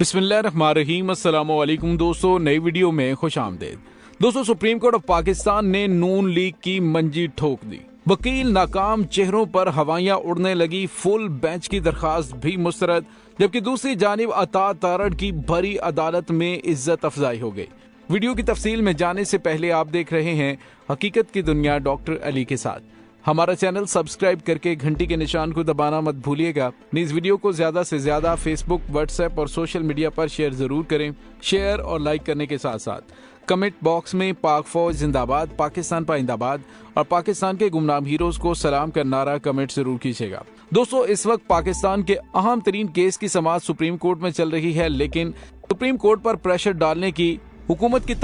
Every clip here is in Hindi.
बिस्मिल्लाहिर्रहमानिर्रहीम। अस्सलामु अलैकुम दोस्तों, नई वीडियो में खुश आमदेद। दोस्तों, सुप्रीम कोर्ट ऑफ पाकिस्तान ने नून लीग की मंजी ठोक दी। वकील नाकाम, चेहरों पर हवाइयां उड़ने लगी, फुल बेंच की दरखास्त भी मुस्तरद, जबकि दूसरी जानिब अता तारड़ की भरी अदालत में इज्जत अफजाई हो गई। वीडियो की तफसील में जाने से पहले आप देख रहे हैं हकीकत की दुनिया डॉक्टर अली के साथ। हमारा चैनल सब्सक्राइब करके घंटी के निशान को दबाना मत भूलिएगा। इस वीडियो को ज्यादा से ज्यादा फेसबुक, व्हाट्सएप और सोशल मीडिया पर शेयर जरूर करें। शेयर और लाइक करने के साथ साथ कमेंट बॉक्स में पाक फौज जिंदाबाद, पाकिस्तान पाइंदाबाद और पाकिस्तान के गुमनाम हीरोज को सलाम का नारा कमेंट जरूर कीजिएगा। दोस्तों, इस वक्त पाकिस्तान के अहम तरीन केस की समाअत सुप्रीम कोर्ट में चल रही है, लेकिन सुप्रीम कोर्ट पर प्रेशर डालने की हुकूमत की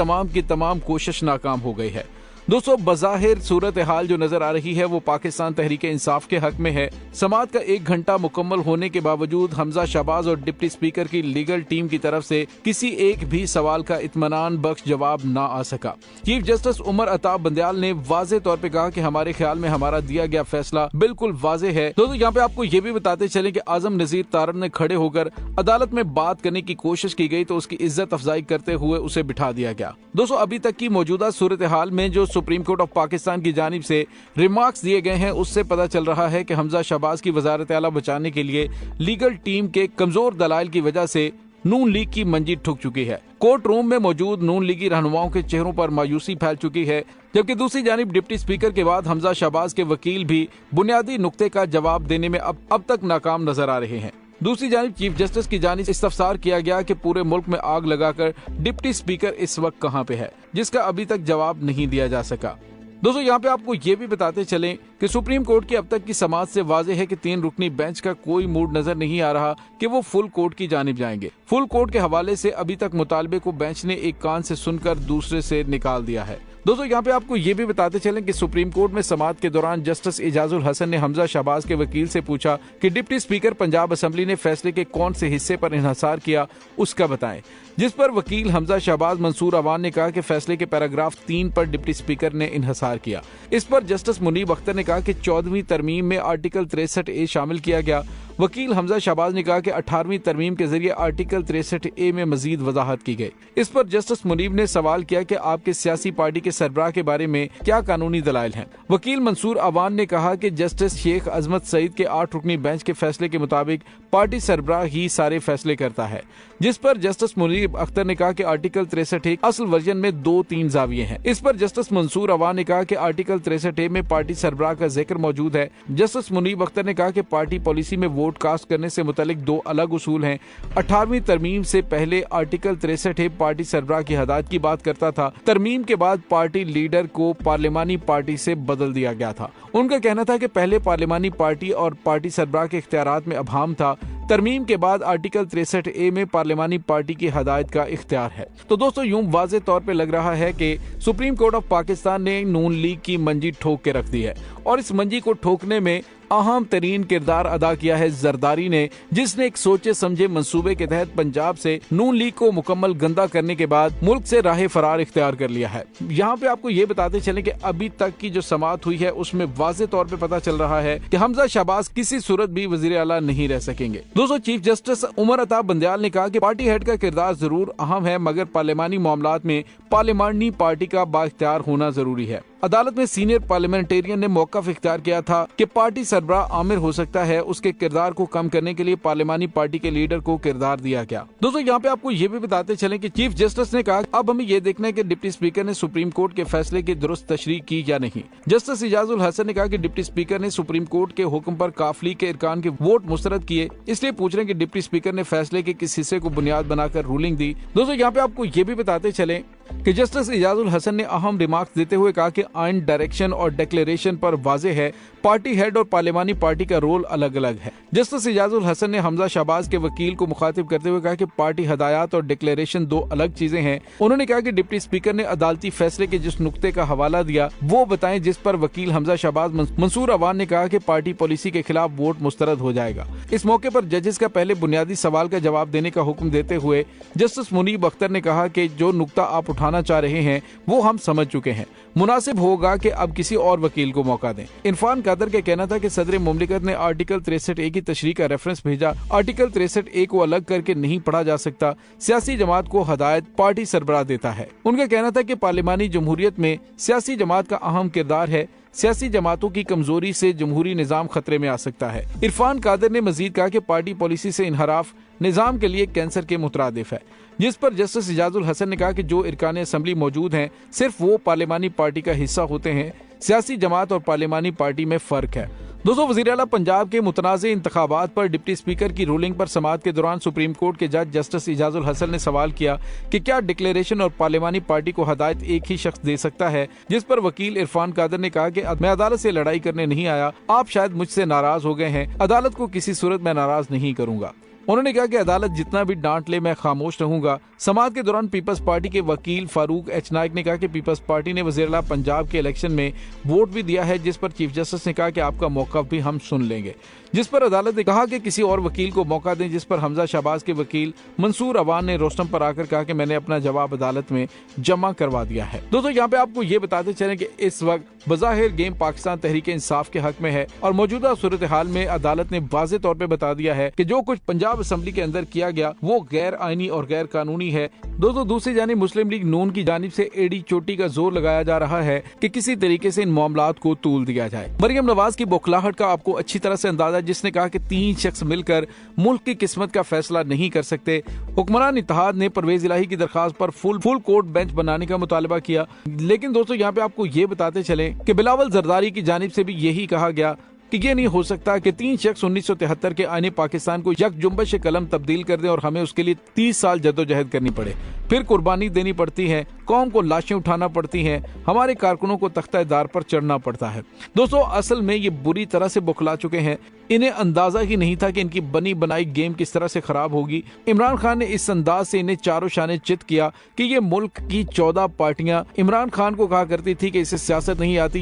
तमाम कोशिश नाकाम हो गई है। दोस्तों, बज़ाहिर सूरत हाल जो नजर आ रही है वो पाकिस्तान तहरीक इंसाफ के हक में है। समाअत का 1 घंटा मुकम्मल होने के बावजूद हमजा शहबाज और डिप्टी स्पीकर की लीगल टीम की तरफ से किसी एक भी सवाल का इत्मीनान बख्श जवाब ना आ सका। चीफ जस्टिस उमर अता बंदयाल ने वाज़ेह तौर पे कहा कि हमारे ख्याल में हमारा दिया गया फैसला बिल्कुल वाज़ेह है। दोस्तों, यहाँ पे आपको ये भी बताते चले कि आजम नजीर तारड़ ने खड़े होकर अदालत में बात करने की कोशिश की गई तो उसकी इज्जत अफजाई करते हुए उसे बिठा दिया गया। दोस्तों, अभी तक की मौजूदा सूरत हाल में जो सुप्रीम कोर्ट ऑफ पाकिस्तान की जानिब से रिमार्क्स दिए गए हैं उससे पता चल रहा है कि हमजा शहबाज की वजारत आला बचाने के लिए लीगल टीम के कमजोर दलाइल की वजह से नून लीग की मंजी ठुक चुकी है। कोर्ट रूम में मौजूद नून लीगी रहनुमाओं के चेहरों पर मायूसी फैल चुकी है, जबकि दूसरी जानिब डिप्टी स्पीकर के बाद हमजा शहबाज के वकील भी बुनियादी नुक्ते का जवाब देने में अब तक नाकाम नजर आ रहे हैं। दूसरी जानिब चीफ जस्टिस की जानिब से इस्तफसार किया गया कि पूरे मुल्क में आग लगाकर डिप्टी स्पीकर इस वक्त कहां पे है, जिसका अभी तक जवाब नहीं दिया जा सका। दोस्तों, यहाँ पे आपको ये भी बताते चलें कि सुप्रीम कोर्ट की अब तक की समाअत से वाज़ेह है कि 3 रुकनी बेंच का कोई मूड नजर नहीं आ रहा कि वो फुल कोर्ट की जानिब जाएंगे। फुल कोर्ट के हवाले से अभी तक मुतालबे को बेंच ने एक कान से सुनकर दूसरे से निकाल दिया है। दोस्तों, यहाँ पे आपको ये भी बताते चलें कि सुप्रीम कोर्ट में समाअत के दौरान जस्टिस एजाजुल हसन ने हमजा शहबाज के वकील से पूछा कि डिप्टी स्पीकर पंजाब असेंबली ने फैसले के कौन से हिस्से पर इन्हिसार किया उसका बताएं, जिस पर वकील हमजा शहबाज मंसूर अवान ने कहा कि फैसले के पैराग्राफ 3 पर डिप्टी स्पीकर ने इन्हिसार किया। इस पर जस्टिस मुनीब अख्तर ने कहा कि 14वीं तरमीम में आर्टिकल 63A शामिल किया गया। वकील हमजा शहबाज ने कहा कि 18वीं तरमीम के जरिए आर्टिकल 63A में मजीद वजाहत की गई। इस पर जस्टिस मुनीब ने सवाल किया कि आपके सियासी पार्टी के सरबराह के बारे में क्या कानूनी दलाइल हैं। वकील मंसूर अवान ने कहा कि जस्टिस शेख अजमत सईद के 8 रुकनी बेंच के फैसले के मुताबिक पार्टी सरबराह ही सारे फैसले करता है, जिस पर जस्टिस मुनीब अख्तर ने कहा कि आर्टिकल 63 असल वर्जन में 2-3 जाविये हैं। इस पर जस्टिस मंसूर अवान ने कहा कि आर्टिकल 63A में पार्टी सरबराह का जिक्र मौजूद है। जस्टिस मुनीब अख्तर ने कहा कि पार्टी पॉलिसी में वोट कास्ट करने से मुतालिक 2 अलग उसूल हैं। 18वीं तरमीम से पहले आर्टिकल 63A पार्टी सरबराह की हदायत की बात करता था। तरमीम के बाद पार्टी लीडर को पार्लिमानी पार्टी से बदल दिया गया था। उनका कहना था कि पहले पार्लिमानी पार्टी और पार्टी सरबराह के इख्तियारात में अभाम था। तरमीम के बाद आर्टिकल 63A में पार्लिमानी पार्टी की हदायत का इख्तियार है। तो दोस्तों, यूं वाज़ेह तौर पे लग रहा है कि सुप्रीम कोर्ट ऑफ पाकिस्तान ने नून लीग की मंजी ठोक के रख दी है और इस मंजी को ठोकने में अहम तरीन किरदार अदा किया है जरदारी ने, जिसने एक सोचे समझे मंसूबे के तहत पंजाब से नून लीग को मुकम्मल गंदा करने के बाद मुल्क से राह फरार इख्तियार कर लिया है। यहाँ पे आपको ये बताते चलें कि अभी तक की जो समाअत हुई है उसमें वाज़ेह तौर पे पता चल रहा है कि हमजा शहबाज किसी सूरत भी वजीर आला नहीं रह सकेंगे। दोस्तों, चीफ जस्टिस उमर अता बंदयाल ने कहा कि पार्टी हेड का किरदार जरूर अहम है, मगर पार्लिमानी मामलात में पार्लिमानी पार्टी का बाइख्तियार होना जरूरी है। अदालत में सीनियर पार्लियामेंटेरियन ने मौक़िफ़ इख्तियार किया था कि पार्टी सरबराह आमिर हो सकता है, उसके किरदार को कम करने के लिए पार्लिमानी पार्टी के लीडर को किरदार दिया गया। दोस्तों, यहाँ पे आपको ये भी बताते चलें कि चीफ जस्टिस ने कहा अब हमें ये देखना है कि डिप्टी स्पीकर ने सुप्रीम कोर्ट के फैसले की दुरुस्त तशरीह की या नहीं। जस्टिस एजाजुल हसन ने कहा कि डिप्टी स्पीकर ने सुप्रीम कोर्ट के हुक्म पर काफली के इरकान के वोट मुस्तरद किए, इसलिए पूछ रहे हैं कि डिप्टी स्पीकर ने फैसले के किस हिस्से को बुनियाद बनाकर रूलिंग दी। दोस्तों, यहाँ पे आपको ये भी बताते चले कि जस्टिस एजाजुल हसन ने अहम रिमार्क्स देते हुए कहा कि आइन डायरेक्शन और डिक्लेरेशन पर वाज़ेह है पार्टी हेड और पार्लिमानी पार्टी का रोल अलग अलग है। जस्टिस एजाजुल हसन ने हमजा शहबाज के वकील को मुखातिब करते हुए कहा कि पार्टी हदायत और डिक्लेरेशन 2 अलग चीजें हैं। उन्होंने कहा कि डिप्टी स्पीकर ने अदालती फैसले के जिस नुक्ते का हवाला दिया वो बताएं, जिस पर वकील हमजा शहबाज मंसूर अवान ने कहा कि पार्टी पॉलिसी के खिलाफ वोट मुस्तरद हो जाएगा। इस मौके पर जजेस का पहले बुनियादी सवाल का जवाब देने का हुक्म देते हुए जस्टिस मुनीब अख्तर ने कहा कि जो नुक्ता आप उठाना चाह रहे हैं वो हम समझ चुके हैं। मुनासिब होगा कि अब किसी और वकील को मौका दें। इरफान कादर का कहना था कि सदर मुमलिकत ने आर्टिकल 63A की तशरीह का रेफरेंस भेजा। आर्टिकल 63A को अलग करके नहीं पढ़ा जा सकता। सियासी जमात को हदायत पार्टी सरबराह देता है। उनका कहना था कि पार्लिमानी जमहूरियत में सियासी जमात का अहम किरदार है। सियासी जमातों की कमजोरी से जमहूरी निजाम खतरे में आ सकता है। इरफान कादर ने मजीद कहा कि पार्टी पॉलिसी से इनहराफ निजाम के लिए कैंसर के मुतरादिफ है, जिस पर जस्टिस इजाजुल हसन ने कहा कि जो इरकान असम्बली मौजूद हैं सिर्फ वो पार्लिमानी पार्टी का हिस्सा होते हैं। सियासी जमात और पार्लिमानी पार्टी में फर्क है। दोस्तों, वज़ीर आला पंजाब के मुतनाज़े इंतखाबात पर डिप्टी स्पीकर की रूलिंग पर समाअत के दौरान सुप्रीम कोर्ट के जज जस्टिस इजाजुल हसन ने सवाल किया कि क्या डिक्लेरेशन और पार्लिमानी पार्टी को हदायत एक ही शख्स दे सकता है, जिस पर वकील इरफान कादर ने कहा कि मैं अदालत से लड़ाई करने नहीं आया, आप शायद मुझसे नाराज हो गए हैं, अदालत को किसी सूरत में नाराज नहीं करूंगा। उन्होंने कहा कि अदालत जितना भी डांट ले मैं खामोश रहूंगा। समाअत के दौरान पीपल्स पार्टी के वकील फारूक एच नाइक ने कहा कि पीपल्स पार्टी ने वज़ीर आला पंजाब के इलेक्शन में वोट भी दिया है, जिस पर चीफ जस्टिस ने कहा कि आपका मौक़िफ़ भी हम सुन लेंगे, जिस पर अदालत ने कहा कि किसी और वकील को मौका दें, जिस पर हमजा शहबाज के वकील मंसूर अवान ने रोस्टम पर आकर कहा कि मैंने अपना जवाब अदालत में जमा करवा दिया है। दोस्तों, यहाँ पे आपको ये बताते चलें कि इस वक्त बज़ाहिर गेम पाकिस्तान तहरीक इंसाफ के हक में है और मौजूदा सूरत हाल में अदालत ने वाज़े तौर पर बता दिया है कि जो कुछ पंजाब असम्बली के अंदर किया गया वो गैर आईनी और गैर कानूनी है। दोस्तों, दूसरी जानिब मुस्लिम लीग नून की जानिब से एड़ी चोटी का जोर लगाया जा रहा है कि किसी तरीके से इन मामलात को तूल दिया जाए। मरियम नवाज की बौखलाहट का आपको अच्छी तरह से अंदाजा, जिसने कहा कि 3 शख्स मिलकर मुल्क की किस्मत का फैसला नहीं कर सकते। हुक्मरान इत्तेहाद ने परवेज इलाही की दरखास्त पर फुल कोर्ट बेंच बनाने का मुतालबा किया। लेकिन दोस्तों, यहाँ पे आपको ये बताते चले कि बिलावल जरदारी की जानिब से भी यही कहा गया कि ये नहीं हो सकता कि 3 शख्स 1973 के आईने पाकिस्तान को यकजुंबश कलम तब्दील कर दें और हमें उसके लिए 30 साल जद्दोजहद करनी पड़े, फिर कुर्बानी देनी पड़ती है, कौम को लाशें उठाना पड़ती हैं, हमारे कारकुनों को तख्ता-ए-दार पर चढ़ना पड़ता है। दोस्तों, असल में ये बुरी तरह से बौखला चुके हैं। इन्हें अंदाजा ही नहीं था कि इनकी बनी बनाई गेम किस तरह से खराब होगी। इमरान खान ने इस अंदाज से इन्हें चारों शाने चित किया कि ये मुल्क की 14 पार्टियां इमरान खान को कहा करती थी कि इसे सियासत नहीं आती,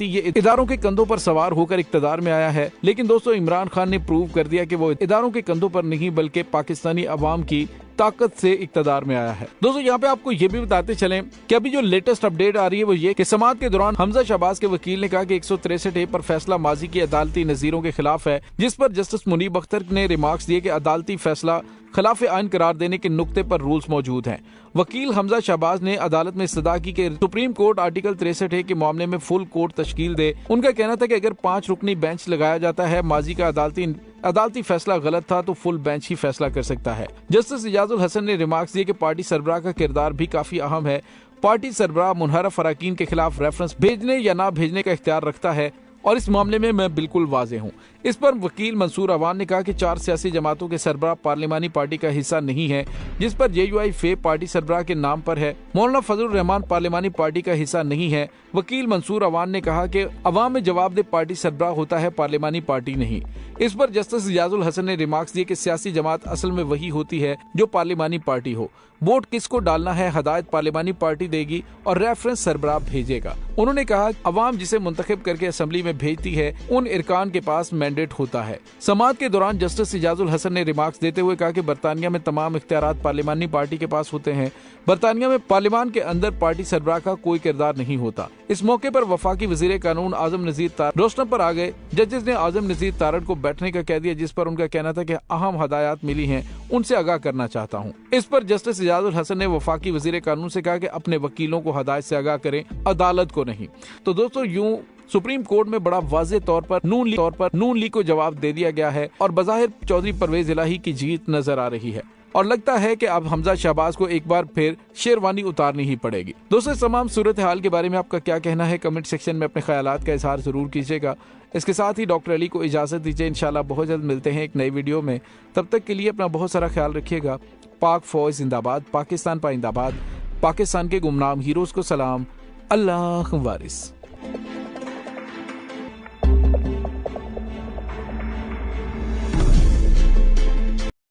ये इदारों के कंधों पर सवार होकर इक्तदार में आया है। लेकिन दोस्तों, इमरान खान ने प्रूव कर दिया कि वो इदारों के कंधों पर नहीं बल्कि पाकिस्तानी अवाम की ताकत से इक्तदार में आया है। दोस्तों, यहाँ पे आपको ये भी बताते चलें कि अभी जो लेटेस्ट अपडेट आ रही है वो ये कि समाअत के दौरान हमजा शहबाज के वकील ने कहा कि 163A पर फैसला माजी की अदालती नजीरों के खिलाफ है, जिस पर जस्टिस मुनीब अख्तर ने रिमार्क्स दिए कि अदालती फैसला खिलाफ आइन करार देने के नुक्ते पर रूल्स मौजूद हैं। वकील हमजा शहबाज ने अदालत में इस्तदा की कि सुप्रीम कोर्ट आर्टिकल 63A के मामले में फुल कोर्ट तश्कील दे। उनका कहना था कि अगर 5 रुकनी बेंच लगाया जाता है, माजी का अदालती फैसला गलत था तो फुल बेंच ही फैसला कर सकता है। जस्टिस इजाजुल हसन ने रिमार्क्स दिए कि पार्टी सरबराह का किरदार भी काफी अहम है। पार्टी सरबराह मुनहरफ अराकीन के खिलाफ रेफरेंस भेजने या ना भेजने का इख्तियार रखता है और इस मामले में मैं बिल्कुल वाज़ेह हूँ। इस पर वकील मंसूर अवान ने कहा कि 4 सियासी जमातों के सरबराह पार्लिमानी पार्टी का हिस्सा नहीं है, जिस पर JUI फे पार्टी सरबराह के नाम पर है। मौलाना फजलुर रहमान पार्लिमानी पार्टी का हिस्सा नहीं है। वकील मंसूर अवान ने कहा कि अवाम में जवाबदेह पार्टी सरबराह होता है, पार्लिमानी पार्टी नहीं। इस पर जस्टिस इजाजुल हसन ने रिमार्क्स दिए कि सियासी जमात असल में वही होती है जो पार्लिमानी पार्टी हो। वोट किसको डालना है हदायत पार्लिमानी पार्टी देगी और रेफरेंस सरबराह भेजेगा। उन्होंने कहा अवाम जिसे मुंतखब करके असेंबली में भेजती है उन इरकान के पास मैंडेट होता है। समाअत के दौरान जस्टिस इजाजुल हसन ने रिमार्क्स देते हुए कहा कि बरतानिया में तमाम इख्तियारात पार्लिमानी पार्टी के पास होते हैं। बरतानिया में पार्लिमान के अंदर पार्टी सरबराह का कोई किरदार नहीं होता। इस मौके पर वफाकी वजीर कानून आजम नजीर तारड़ रोस्टम पर आ गए। जजेस ने आजम नजीर तारड़ को बैठने का कह दिया, जिस पर उनका कहना था कि अहम हदायत मिली हैं, उनसे आगाह करना चाहता हूँ। इस पर जस्टिस इजाजुल हसन ने वफाकी वजीर कानून से कहा कि अपने वकीलों को हदायत से आगाह करें, अदालत को नहीं। तो दोस्तों, यूं सुप्रीम कोर्ट में बड़ा वाज़ेह तौर पर नून लीग को जवाब दे दिया गया है और बज़ाहिर चौधरी परवेज इलाही की जीत नजर आ रही है और लगता है कि अब हमजा शहबाज को एक बार फिर शेरवानी उतारनी ही पड़ेगी। दोस्तों, इस तमाम सूरत हाल के बारे में आपका क्या कहना है, कमेंट सेक्शन में अपने ख्यालात का इजहार जरूर कीजिएगा। इसके साथ ही डॉक्टर अली को इजाजत दीजिए। इंशाल्लाह बहुत जल्द मिलते हैं एक नई वीडियो में। तब तक के लिए अपना बहुत सारा ख्याल रखिएगा। पाक फौज जिंदाबाद, पाकिस्तान पाइंदाबाद, पाकिस्तान के गुमनाम हीरोज को सलाम, अल्लाह वारिस।